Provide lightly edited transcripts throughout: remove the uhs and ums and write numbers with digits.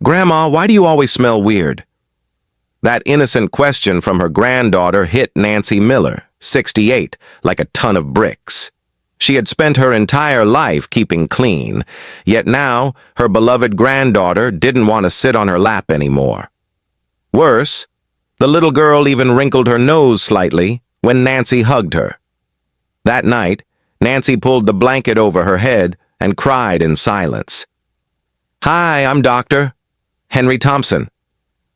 "Grandma, why do you always smell weird?" That innocent question from her granddaughter hit Nancy Miller, 68, like a ton of bricks. She had spent her entire life keeping clean, yet now her beloved granddaughter didn't want to sit on her lap anymore. Worse, the little girl even wrinkled her nose slightly when Nancy hugged her. That night, Nancy pulled the blanket over her head and cried in silence. "Hi, I'm Dr. Henry Thompson.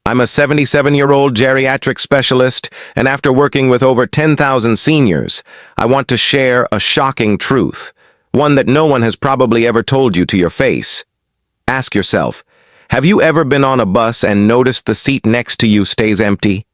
I'm a 77-year-old geriatric specialist, and after working with over 10,000 seniors, I want to share a shocking truth, one that no one has probably ever told you to your face. Ask yourself, have you ever been on a bus and noticed the seat next to you stays empty?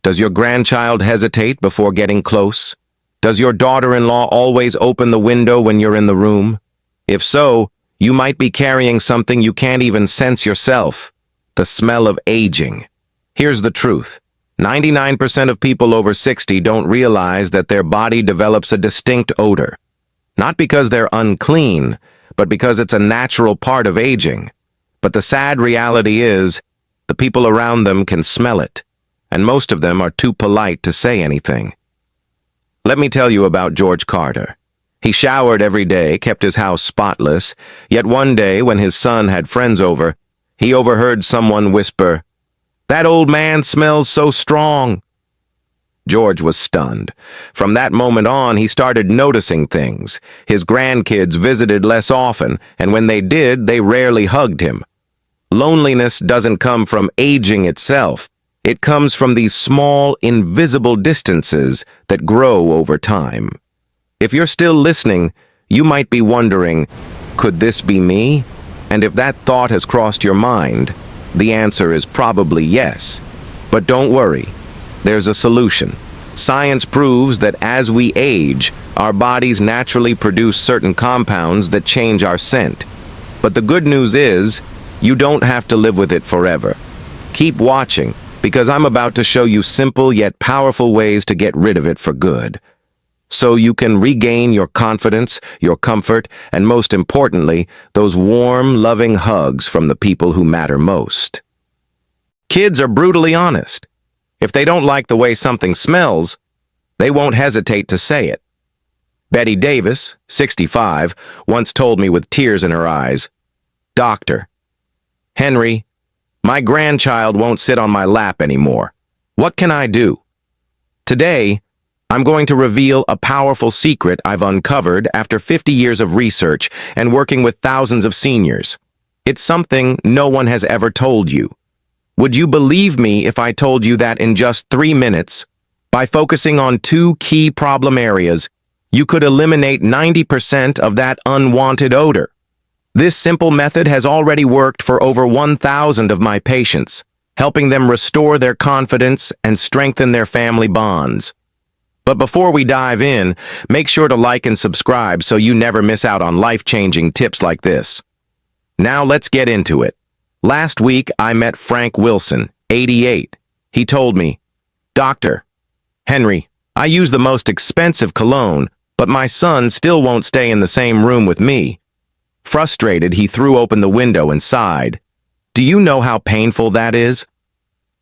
Does your grandchild hesitate before getting close? Does your daughter-in-law always open the window when you're in the room? If so, you might be carrying something you can't even sense yourself. The smell of aging. Here's the truth. 99% of people over 60 don't realize that their body develops a distinct odor. Not because they're unclean, but because it's a natural part of aging. But the sad reality is, the people around them can smell it, and most of them are too polite to say anything. Let me tell you about George Carter. He showered every day, kept his house spotless, yet one day when his son had friends over, he overheard someone whisper, "That old man smells so strong." George was stunned. From that moment on, he started noticing things. His grandkids visited less often, and when they did, they rarely hugged him. Loneliness doesn't come from aging itself. It comes from these small, invisible distances that grow over time. If you're still listening, you might be wondering, could this be me? And if that thought has crossed your mind, the answer is probably yes. But don't worry, there's a solution. Science proves that as we age, our bodies naturally produce certain compounds that change our scent. But the good news is, you don't have to live with it forever. Keep watching, because I'm about to show you simple yet powerful ways to get rid of it for good. So you can regain your confidence, your comfort, and most importantly, those warm, loving hugs from the people who matter most. Kids are brutally honest. If they don't like the way something smells, they won't hesitate to say it. Betty Davis, 65, once told me with tears in her eyes, "Doctor, Henry, my grandchild won't sit on my lap anymore. What can I do?" Today, I'm going to reveal a powerful secret I've uncovered after 50 years of research and working with thousands of seniors. It's something no one has ever told you. Would you believe me if I told you that in just 3 minutes, by focusing on 2 key problem areas, you could eliminate 90% of that unwanted odor? This simple method has already worked for over 1,000 of my patients, helping them restore their confidence and strengthen their family bonds. But before we dive in, make sure to like and subscribe so you never miss out on life-changing tips like this. Now let's get into it. Last week, I met Frank Wilson, 88. He told me, "Doctor, Henry, I use the most expensive cologne, but my son still won't stay in the same room with me." Frustrated, he threw open the window and sighed. Do you know how painful that is?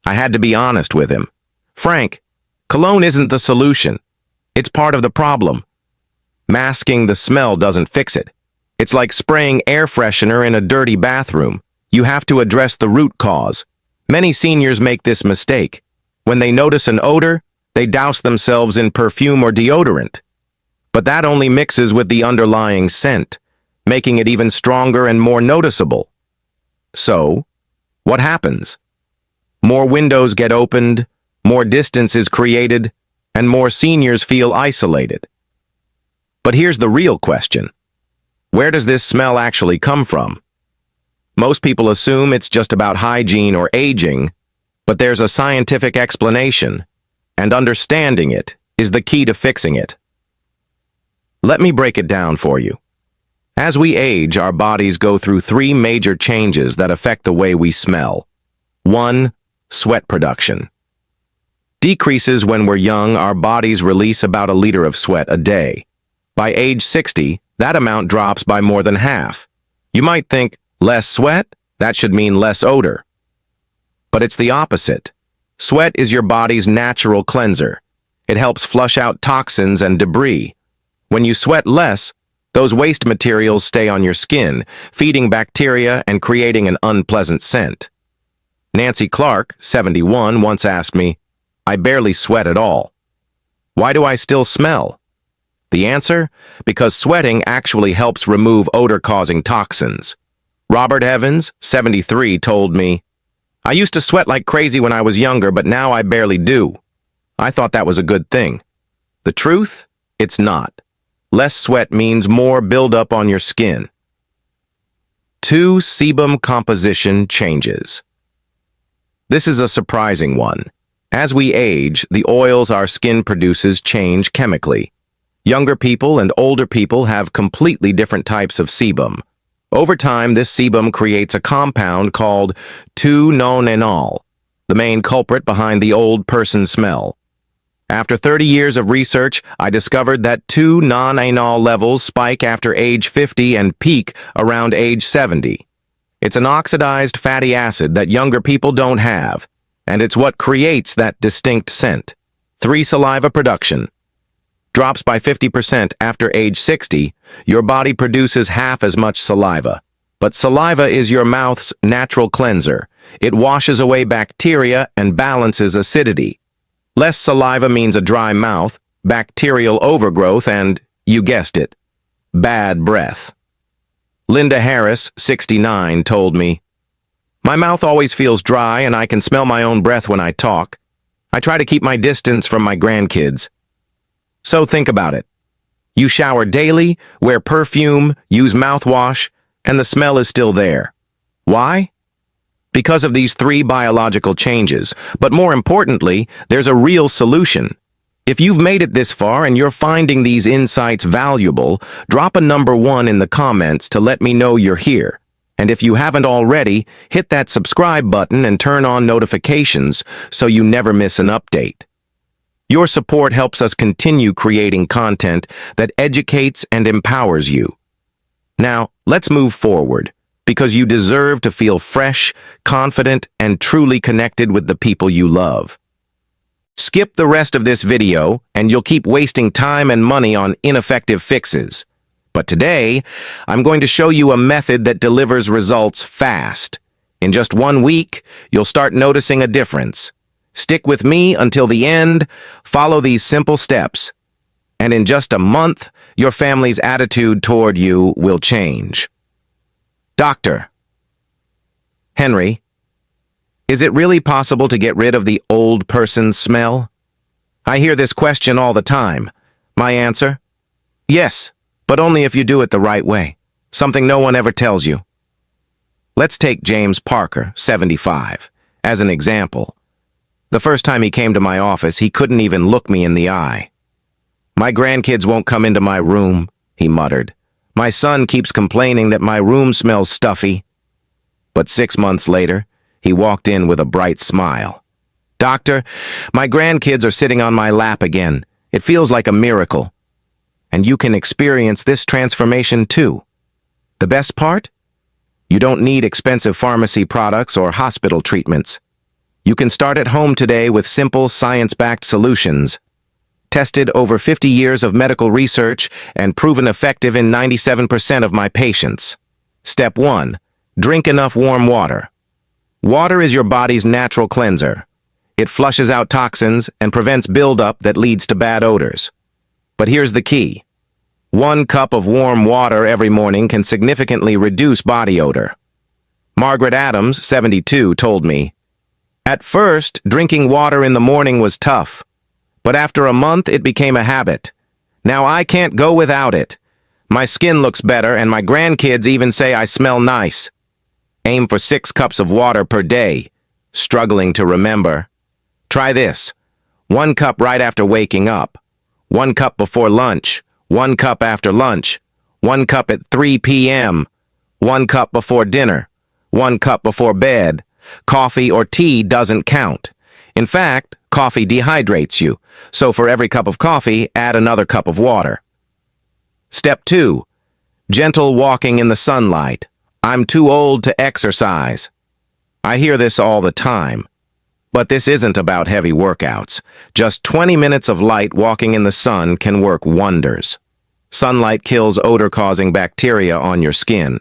I had to be honest with him. "Frank, cologne isn't the solution. It's part of the problem. Masking the smell doesn't fix it. It's like spraying air freshener in a dirty bathroom. You have to address the root cause. Many seniors make this mistake. When they notice an odor, they douse themselves in perfume or deodorant. But that only mixes with the underlying scent, making it even stronger and more noticeable. So, what happens? More windows get opened, more distance is created, and more seniors feel isolated. But here's the real question. Where does this smell actually come from? Most people assume it's just about hygiene or aging, but there's a scientific explanation, and understanding it is the key to fixing it. Let me break it down for you. As we age, our bodies go through 3 major changes that affect the way we smell. 1. Sweat production. Decreases when we're young, our bodies release about a liter of sweat a day. By age 60, that amount drops by more than half. You might think, less sweat? That should mean less odor. But it's the opposite. Sweat is your body's natural cleanser. It helps flush out toxins and debris. When you sweat less, those waste materials stay on your skin, feeding bacteria and creating an unpleasant scent. Nancy Clark, 71, once asked me, "I barely sweat at all. Why do I still smell?" The answer? Because sweating actually helps remove odor-causing toxins. Robert Evans, 73, told me, "I used to sweat like crazy when I was younger, but now I barely do. I thought that was a good thing." The truth? It's not. Less sweat means more buildup on your skin. 2. Sebum composition changes. This is a surprising one. As we age, the oils our skin produces change chemically. Younger people and older people have completely different types of sebum. Over time, this sebum creates a compound called 2-nonenal, the main culprit behind the old person smell. After 30 years of research, I discovered that 2-nonenal levels spike after age 50 and peak around age 70. It's an oxidized fatty acid that younger people don't have, and it's what creates that distinct scent. 3. Saliva production. Drops by 50% after age 60, your body produces half as much saliva. But saliva is your mouth's natural cleanser. It washes away bacteria and balances acidity. Less saliva means a dry mouth, bacterial overgrowth, and, you guessed it, bad breath. Linda Harris, 69, told me, "My mouth always feels dry and I can smell my own breath when I talk. I try to keep my distance from my grandkids." So think about it. You shower daily, wear perfume, use mouthwash, and the smell is still there. Why? Because of these 3 biological changes. But more importantly, there's a real solution. If you've made it this far and you're finding these insights valuable, drop a number 1 in the comments to let me know you're here. And if you haven't already, hit that subscribe button and turn on notifications so you never miss an update. Your support helps us continue creating content that educates and empowers you. Now, let's move forward, because you deserve to feel fresh, confident, and truly connected with the people you love. Skip the rest of this video, and you'll keep wasting time and money on ineffective fixes. But today, I'm going to show you a method that delivers results fast. In just 1 week, you'll start noticing a difference. Stick with me until the end, follow these simple steps, and in just a month, your family's attitude toward you will change. Doctor. Henry, is it really possible to get rid of the old person's smell? I hear this question all the time. My answer? Yes, but only if you do it the right way, something no one ever tells you. Let's take James Parker, 75, as an example. The first time he came to my office, he couldn't even look me in the eye. "My grandkids won't come into my room," he muttered. "My son keeps complaining that my room smells stuffy." But 6 months later, he walked in with a bright smile. "Doctor, my grandkids are sitting on my lap again. It feels like a miracle." And you can experience this transformation too. The best part? You don't need expensive pharmacy products or hospital treatments. You can start at home today with simple, science-backed solutions. Tested over 50 years of medical research and proven effective in 97% of my patients. Step 1. Drink enough warm water. Water is your body's natural cleanser. It flushes out toxins and prevents buildup that leads to bad odors. But here's the key. 1 cup of warm water every morning can significantly reduce body odor. Margaret Adams, 72, told me, "At first, drinking water in the morning was tough, but after a month it became a habit. Now I can't go without it. My skin looks better and my grandkids even say I smell nice." Aim for 6 cups of water per day. Struggling to remember? Try this. 1 cup right after waking up. 1 cup before lunch. 1 cup after lunch. 1 cup at 3 p.m. 1 cup before dinner. 1 cup before bed. Coffee or tea doesn't count. In fact, coffee dehydrates you, so for every cup of coffee, add another cup of water. Step 2. Gentle walking in the sunlight. I'm too old to exercise. I hear this all the time. But this isn't about heavy workouts. Just 20 minutes of light walking in the sun can work wonders. Sunlight kills odor-causing bacteria on your skin.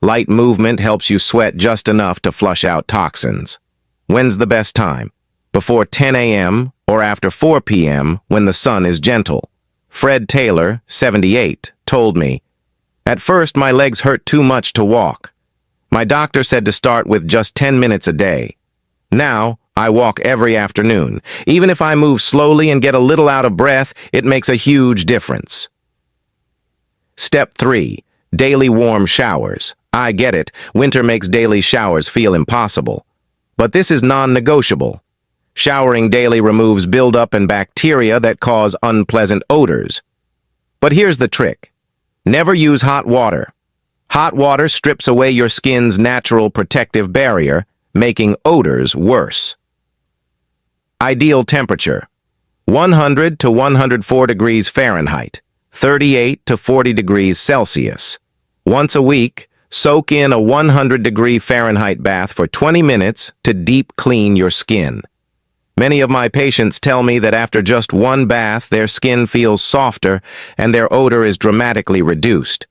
Light movement helps you sweat just enough to flush out toxins. When's the best time? Before 10 a.m. or after 4 p.m. when the sun is gentle. Fred Taylor, 78, told me, "At first my legs hurt too much to walk. My doctor said to start with just 10 minutes a day. Now, I walk every afternoon. Even if I move slowly and get a little out of breath, it makes a huge difference." Step 3. Daily warm showers. I get it. Winter makes daily showers feel impossible. But this is non-negotiable. Showering daily removes buildup and bacteria that cause unpleasant odors. But here's the trick. Never use hot water. Hot water strips away your skin's natural protective barrier, making odors worse. Ideal temperature: 100 to 104 degrees Fahrenheit, 38 to 40 degrees Celsius. Once a week, soak in a 100-degree Fahrenheit bath for 20 minutes to deep clean your skin. Many of my patients tell me that after just one bath, their skin feels softer and their odor is dramatically reduced.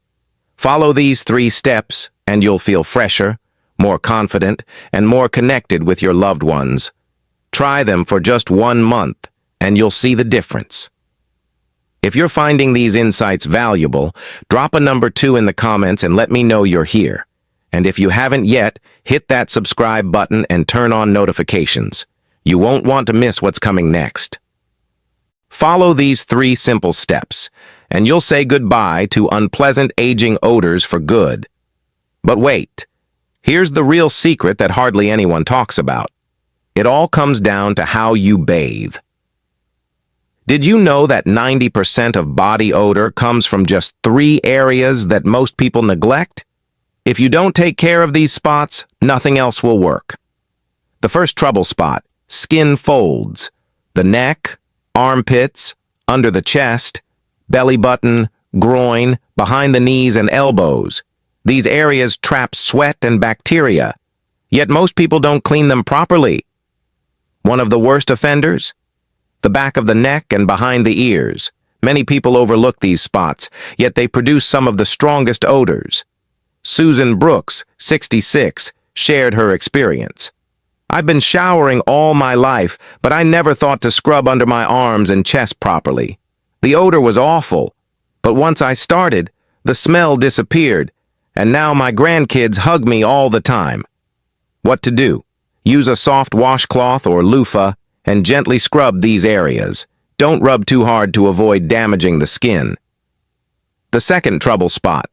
Follow these 3 steps and you'll feel fresher, more confident, and more connected with your loved ones. Try them for just 1 month, and you'll see the difference. If you're finding these insights valuable, drop a number 2 in the comments and let me know you're here. And if you haven't yet, hit that subscribe button and turn on notifications. You won't want to miss what's coming next. Follow these 3 simple steps, and you'll say goodbye to unpleasant aging odors for good. But wait, here's the real secret that hardly anyone talks about. It all comes down to how you bathe. Did you know that 90% of body odor comes from just 3 areas that most people neglect? If you don't take care of these spots, nothing else will work. The first trouble spot: skin folds. The neck, armpits, under the chest, belly button, groin, behind the knees and elbows. These areas trap sweat and bacteria, yet most people don't clean them properly. One of the worst offenders? The back of the neck and behind the ears. Many people overlook these spots, yet they produce some of the strongest odors. Susan Brooks, 66, shared her experience. "I've been showering all my life, but I never thought to scrub under my arms and chest properly. The odor was awful, but once I started, the smell disappeared, and now my grandkids hug me all the time." What to do? Use a soft washcloth or loofah and gently scrub these areas. Don't rub too hard to avoid damaging the skin. The second trouble spot: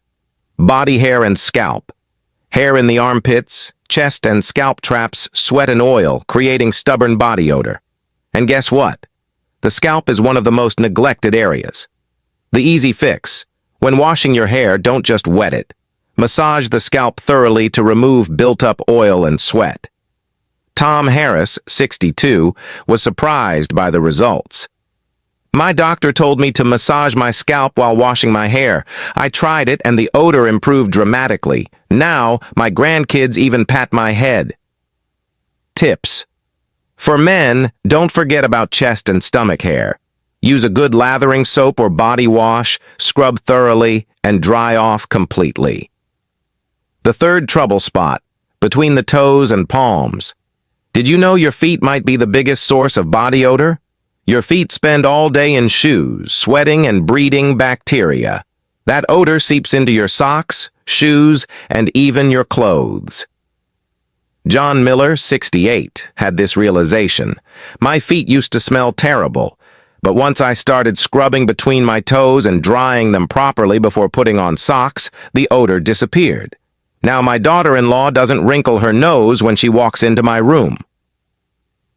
body hair and scalp. Hair in the armpits, chest, and scalp traps sweat and oil, creating stubborn body odor. And guess what? The scalp is one of the most neglected areas. The easy fix: when washing your hair, don't just wet it. Massage the scalp thoroughly to remove built-up oil and sweat. Tom Harris, 62, was surprised by the results. "My doctor told me to massage my scalp while washing my hair. I tried it and the odor improved dramatically. Now, my grandkids even pat my head." Tips: for men, don't forget about chest and stomach hair. Use a good lathering soap or body wash, scrub thoroughly, and dry off completely. The third trouble spot: between the toes and palms. Did you know your feet might be the biggest source of body odor? Your feet spend all day in shoes, sweating and breeding bacteria. That odor seeps into your socks, shoes, and even your clothes. John Miller, 68, had this realization. "My feet used to smell terrible, but once I started scrubbing between my toes and drying them properly before putting on socks, the odor disappeared. Now my daughter-in-law doesn't wrinkle her nose when she walks into my room."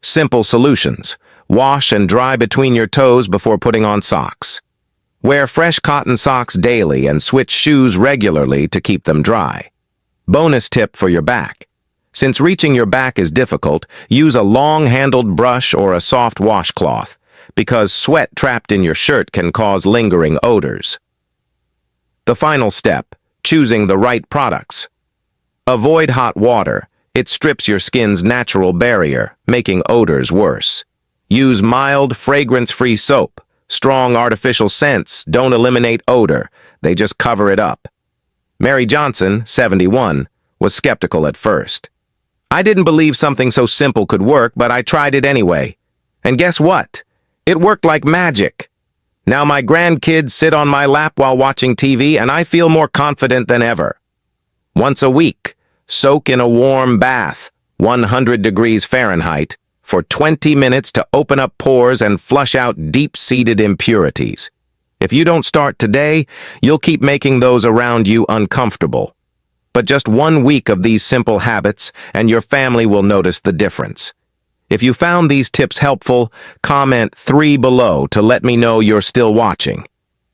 Simple solutions: wash and dry between your toes before putting on socks. Wear fresh cotton socks daily and switch shoes regularly to keep them dry. Bonus tip for your back: since reaching your back is difficult, use a long-handled brush or a soft washcloth, because sweat trapped in your shirt can cause lingering odors. The final step: choosing the right products. Avoid hot water. It strips your skin's natural barrier, making odors worse. Use mild, fragrance-free soap. Strong artificial scents don't eliminate odor, they just cover it up. Mary Johnson, 71, was skeptical at first. I didn't believe something so simple could work, but I tried it anyway. And guess what? It worked like magic. Now my grandkids sit on my lap while watching TV, and I feel more confident than ever. Once a week, soak in a warm bath, 100 degrees Fahrenheit, for 20 minutes to open up pores and flush out deep-seated impurities. If you don't start today, you'll keep making those around you uncomfortable. But just 1 week of these simple habits, and your family will notice the difference. If you found these tips helpful, comment 3 below to let me know you're still watching.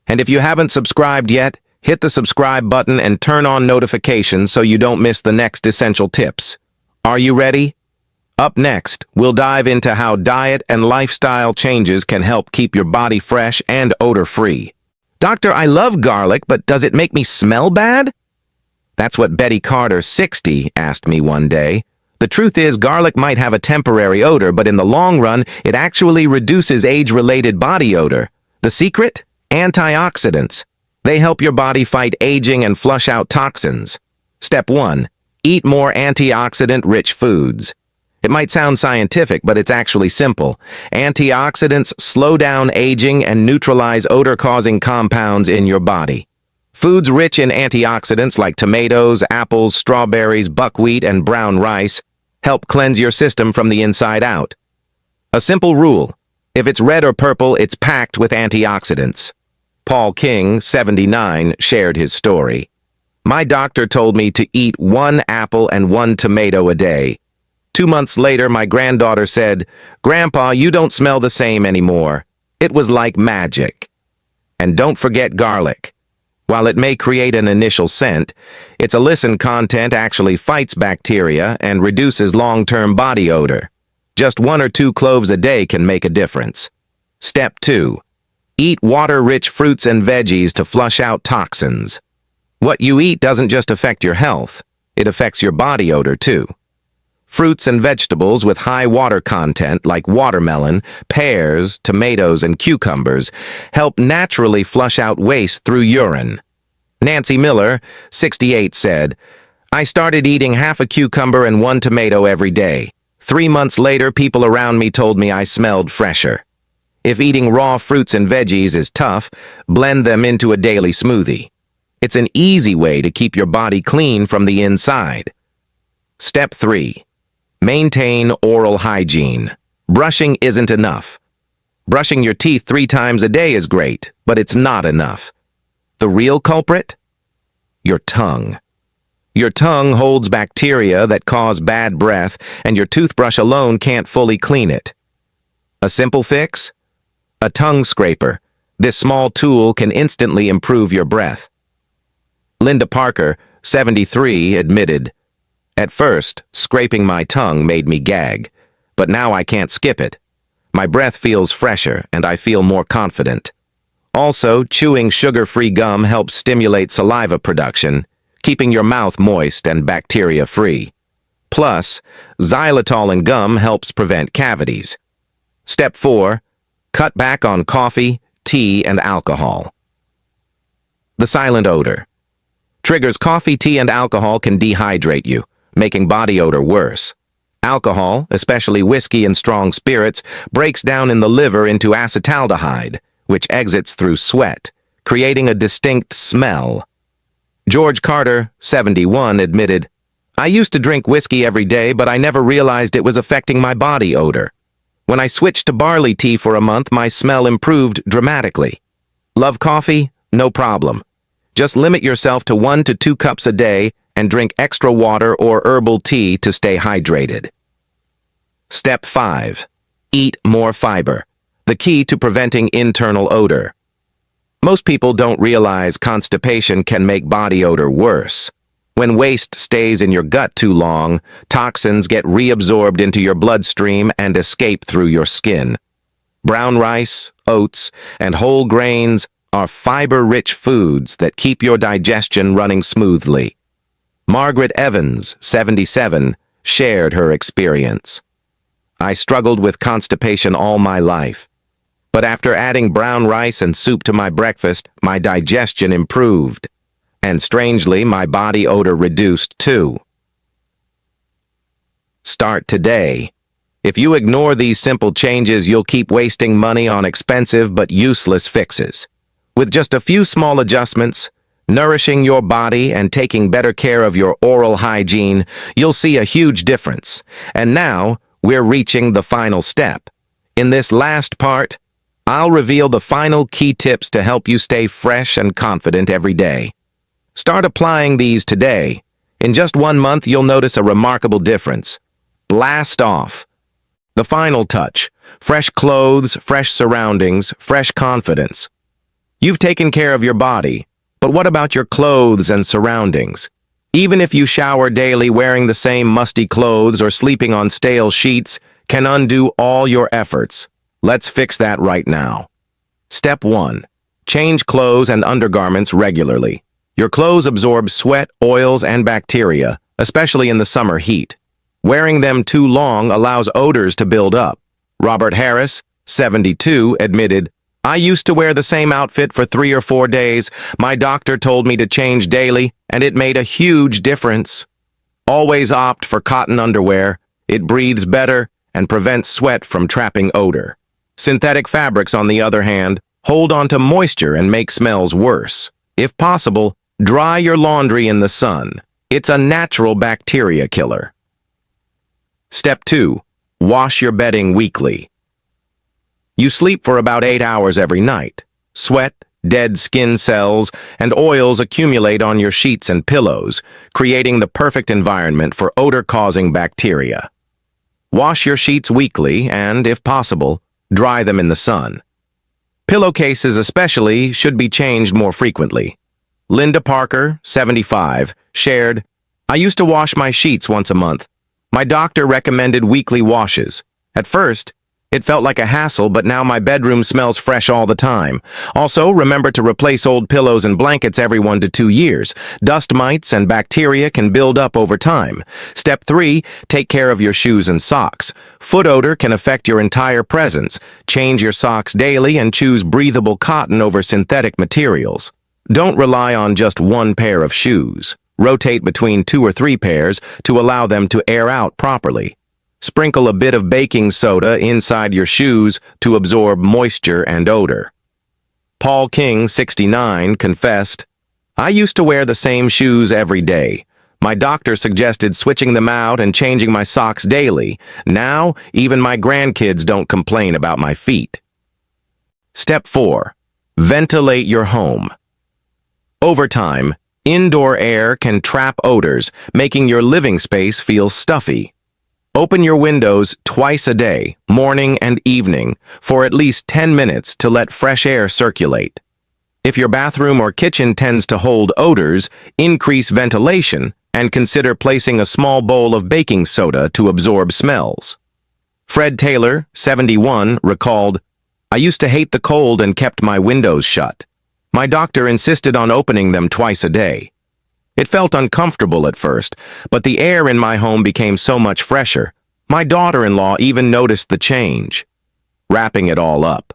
And if you haven't subscribed yet, hit the subscribe button and turn on notifications so you don't miss the next essential tips. Are you ready? Up next, we'll dive into how diet and lifestyle changes can help keep your body fresh and odor-free. Doctor, I love garlic, but does it make me smell bad? That's what Betty Carter, 60, asked me one day. The truth is, garlic might have a temporary odor, but in the long run, it actually reduces age-related body odor. The secret? Antioxidants. They help your body fight aging and flush out toxins. Step 1. Eat more antioxidant-rich foods. It might sound scientific, but it's actually simple. Antioxidants slow down aging and neutralize odor-causing compounds in your body. Foods rich in antioxidants like tomatoes, apples, strawberries, buckwheat, and brown rice help cleanse your system from the inside out. A simple rule: if it's red or purple, it's packed with antioxidants. Paul King, 79, shared his story. My doctor told me to eat 1 apple and 1 tomato a day. 2 months later, my granddaughter said, "Grandpa, you don't smell the same anymore." It was like magic. And don't forget garlic. While it may create an initial scent, its allicin content actually fights bacteria and reduces long-term body odor. Just 1 or 2 cloves a day can make a difference. Step 2. Eat water-rich fruits and veggies to flush out toxins. What you eat doesn't just affect your health, it affects your body odor too. Fruits and vegetables with high water content like watermelon, pears, tomatoes, and cucumbers help naturally flush out waste through urine. Nancy Miller, 68, said, "I started eating half a cucumber and 1 tomato every day. 3 months later, people around me told me I smelled fresher." If eating raw fruits and veggies is tough, blend them into a daily smoothie. It's an easy way to keep your body clean from the inside. Step 3. Maintain oral hygiene. Brushing isn't enough. Brushing your teeth 3 times a day is great, but it's not enough. The real culprit? Your tongue. Your tongue holds bacteria that cause bad breath, and your toothbrush alone can't fully clean it. A simple fix? A tongue scraper. This small tool can instantly improve your breath. Linda Parker, 73, admitted, "At first, scraping my tongue made me gag, but now I can't skip it. My breath feels fresher and I feel more confident." Also, chewing sugar-free gum helps stimulate saliva production, keeping your mouth moist and bacteria-free. Plus, xylitol in gum helps prevent cavities. Step 4. Cut back on coffee, tea, and alcohol. The silent odor. Triggers coffee, tea, and alcohol can dehydrate you, making body odor worse. Alcohol, especially whiskey and strong spirits, breaks down in the liver into acetaldehyde, which exits through sweat, creating a distinct smell. George Carter, 71, admitted, "I used to drink whiskey every day, but I never realized it was affecting my body odor. When I switched to barley tea for a month, my smell improved dramatically. Love coffee? No problem. Just limit yourself to 1 to 2 cups a day and drink extra water or herbal tea to stay hydrated." Step 5. Eat more fiber. The key to preventing internal odor. Most people don't realize constipation can make body odor worse. When waste stays in your gut too long, toxins get reabsorbed into your bloodstream and escape through your skin. Brown rice, oats, and whole grains are fiber-rich foods that keep your digestion running smoothly. Margaret Evans, 77, shared her experience. I struggled with constipation all my life. But after adding brown rice and soup to my breakfast, my digestion improved. And strangely, my body odor reduced too. Start today. If you ignore these simple changes, you'll keep wasting money on expensive but useless fixes. With just a few small adjustments, nourishing your body and taking better care of your oral hygiene, you'll see a huge difference. And now, we're reaching the final step. In this last part, I'll reveal the final key tips to help you stay fresh and confident every day. Start applying these today. In just 1 month, you'll notice a remarkable difference. Blast off. The final touch. Fresh clothes, fresh surroundings, fresh confidence. You've taken care of your body, but what about your clothes and surroundings? Even if you shower daily, wearing the same musty clothes or sleeping on stale sheets can undo all your efforts. Let's fix that right now. Step 1. Change clothes and undergarments regularly. Your clothes absorb sweat, oils, and bacteria, especially in the summer heat. Wearing them too long allows odors to build up. Robert Harris, 72, admitted, "I used to wear the same outfit for 3 or 4 days. My doctor told me to change daily, and it made a huge difference." Always opt for cotton underwear. It breathes better and prevents sweat from trapping odor. Synthetic fabrics, on the other hand, hold onto moisture and make smells worse. If possible, dry your laundry in the sun. It's a natural bacteria killer. Step 2. Wash your bedding weekly. You sleep for about 8 hours every night. Sweat, dead skin cells, and oils accumulate on your sheets and pillows, creating the perfect environment for odor-causing bacteria. Wash your sheets weekly and, if possible, dry them in the sun. Pillowcases especially should be changed more frequently. Linda Parker, 75, shared, "I used to wash my sheets once a month. My doctor recommended weekly washes. At first, it felt like a hassle, but now my bedroom smells fresh all the time. Also, remember to replace old pillows and blankets every 1 to 2 years. Dust mites and bacteria can build up over time. Step 3, take care of your shoes and socks. Foot odor can affect your entire presence. Change your socks daily and choose breathable cotton over synthetic materials. Don't rely on just one pair of shoes. Rotate between 2 or 3 pairs to allow them to air out properly. Sprinkle a bit of baking soda inside your shoes to absorb moisture and odor. Paul King, 69, confessed, "I used to wear the same shoes every day. My doctor suggested switching them out and changing my socks daily. Now, even my grandkids don't complain about my feet." Step 4. Ventilate your home. Over time, indoor air can trap odors, making your living space feel stuffy. Open your windows twice a day, morning and evening, for at least 10 minutes to let fresh air circulate. If your bathroom or kitchen tends to hold odors, increase ventilation and consider placing a small bowl of baking soda to absorb smells. Fred Taylor, 71, recalled, "I used to hate the cold and kept my windows shut. My doctor insisted on opening them twice a day. It felt uncomfortable at first, but the air in my home became so much fresher. My daughter-in-law even noticed the change." Wrapping it all up,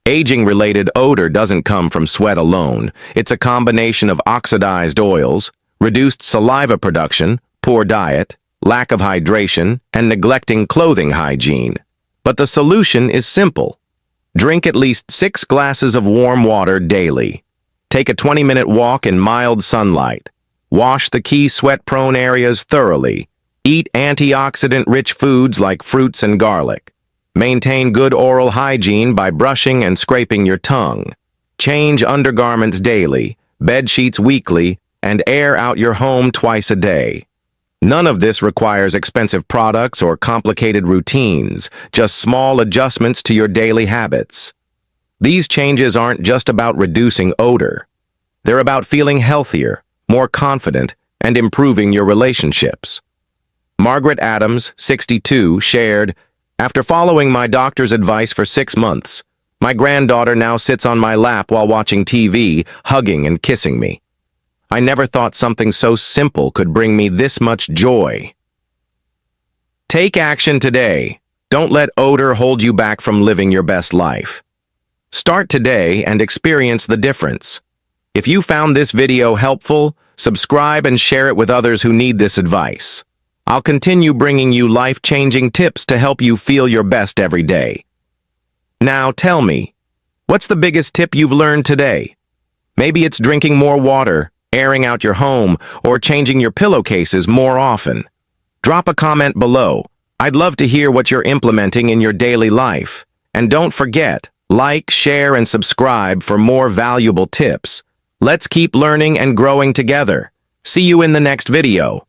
aging-related odor doesn't come from sweat alone. It's a combination of oxidized oils, reduced saliva production, poor diet, lack of hydration, and neglecting clothing hygiene. But the solution is simple. Drink at least 6 glasses of warm water daily. Take a 20-minute walk in mild sunlight. Wash the key sweat-prone areas thoroughly. Eat antioxidant-rich foods like fruits and garlic. Maintain good oral hygiene by brushing and scraping your tongue. Change undergarments daily, bed sheets weekly, and air out your home twice a day. None of this requires expensive products or complicated routines, just small adjustments to your daily habits. These changes aren't just about reducing odor. They're about feeling healthier, more confident, and improving your relationships. Margaret Adams, 62, shared, "After following my doctor's advice for 6 months, my granddaughter now sits on my lap while watching TV, hugging and kissing me. I never thought something so simple could bring me this much joy. Take action today. Don't let odor hold you back from living your best life. Start today and experience the difference. If you found this video helpful, subscribe and share it with others who need this advice. I'll continue bringing you life-changing tips to help you feel your best every day. Now tell me, what's the biggest tip you've learned today? Maybe it's drinking more water, airing out your home, or changing your pillowcases more often. Drop a comment below. I'd love to hear what you're implementing in your daily life. And don't forget, like, share, and subscribe for more valuable tips. Let's keep learning and growing together. See you in the next video.